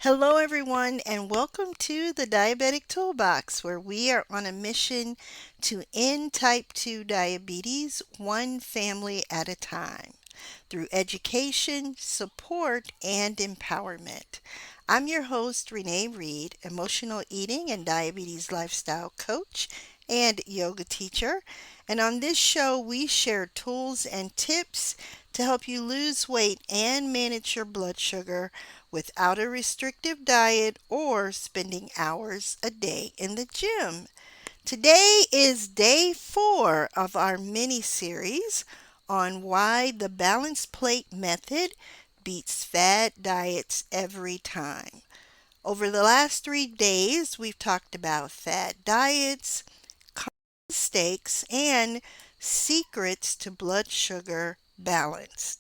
Hello, everyone, and welcome to the Diabetic Toolbox, where we are on a mission to end type 2 diabetes one family at a time through education, support, and empowerment. I'm your host, Renee Reid, emotional eating and diabetes lifestyle coach and yoga teacher. And on this show, we share tools and tips to help you lose weight and manage your blood sugar without a restrictive diet or spending hours a day in the gym. Today is day 4 of our mini series on why the balanced plate method beats fad diets every time. Over the last 3 days, we've talked about fad diets, mistakes, and secrets to blood sugar balance.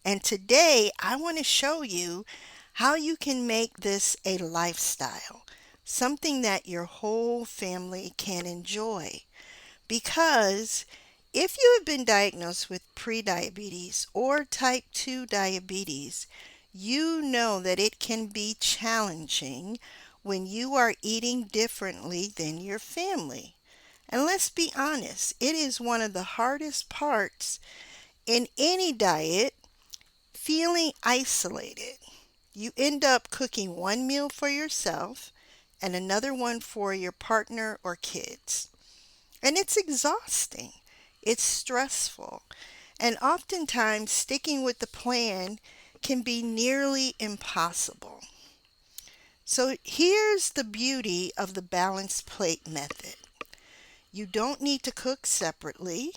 And today, I want to show you how you can make this a lifestyle, something that your whole family can enjoy. Because if you have been diagnosed with prediabetes or type 2 diabetes, you know that it can be challenging when you are eating differently than your family. And let's be honest, it is one of the hardest parts in any diet, feeling isolated. You end up cooking one meal for yourself and another one for your partner or kids. And it's exhausting. It's stressful. And oftentimes, sticking with the plan can be nearly impossible. So, here's the beauty of the balanced plate method: you don't need to cook separately.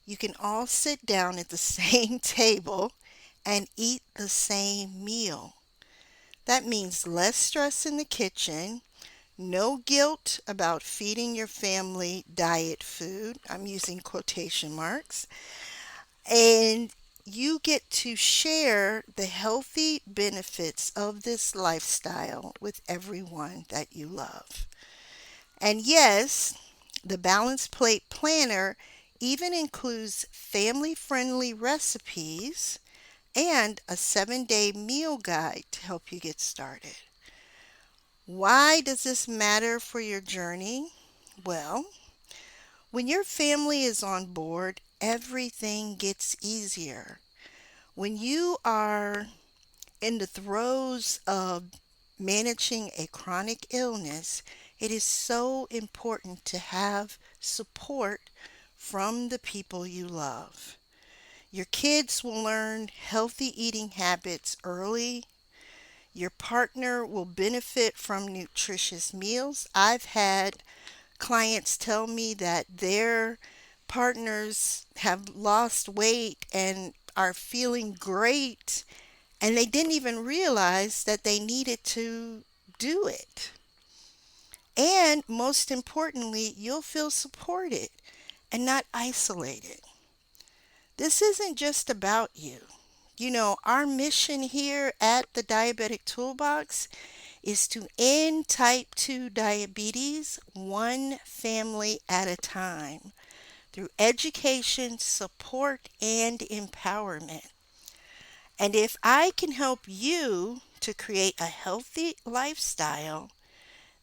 You can all sit down at the same table and eat the same meal. That means less stress in the kitchen, no guilt about feeding your family diet food. I'm using quotation marks. And you get to share the healthy benefits of this lifestyle with everyone that you love. And yes, the Balanced Plate Planner even includes family friendly recipes and a 7-day meal guide to help you get started. Why does this matter for your journey? Well, when your family is on board, everything gets easier. When you are in the throes of managing a chronic illness, it is so important to have support from the people you love. Your kids will learn healthy eating habits early. Your partner will benefit from nutritious meals. I've had clients tell me that their partners have lost weight and are feeling great, and they didn't even realize that they needed to do it. And most importantly, you'll feel supported and not isolated. This isn't just about you. Our mission here at the Diabetic Toolbox is to end type 2 diabetes one family at a time through education, support, and empowerment. And if I can help you to create a healthy lifestyle,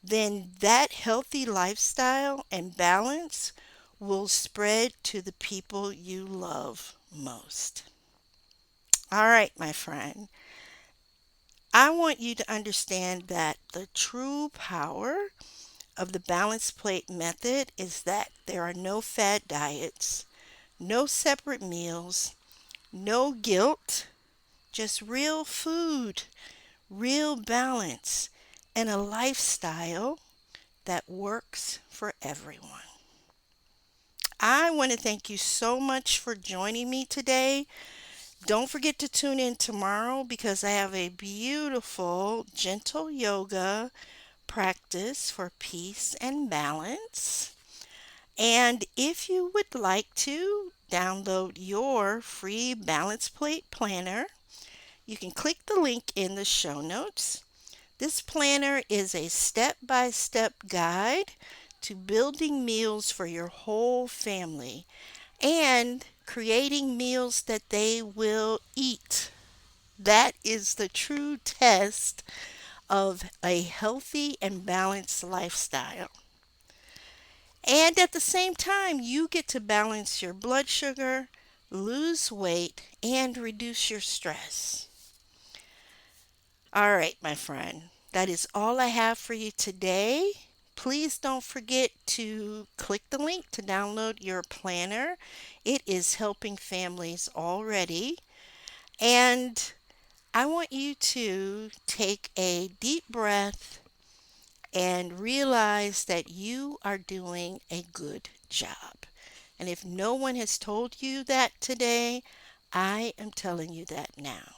then that healthy lifestyle and balance will spread to the people you love most. All right, my friend. I want you to understand that the true power of the balanced plate method is that there are no fad diets, no separate meals, no guilt, just real food, real balance, and a lifestyle that works for everyone. I want to thank you so much for joining me today. Don't forget to tune in tomorrow because I have a beautiful, gentle yoga practice for peace and balance. And if you would like to download your free Balance Plate Planner, you can click the link in the show notes. This planner is a step by step guide to building meals for your whole family and creating meals that they will eat. That is the true test of a healthy and balanced lifestyle. And at the same time, you get to balance your blood sugar, lose weight, and reduce your stress. All right, my friend, that is all I have for you today. Please don't forget to click the link to download your planner. It is helping families already. And I want you to take a deep breath and realize that you are doing a good job. And if no one has told you that today, I am telling you that now.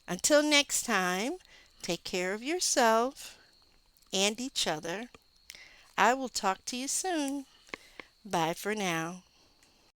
Until next time, take care of yourself and each other. I will talk to you soon. Bye for now.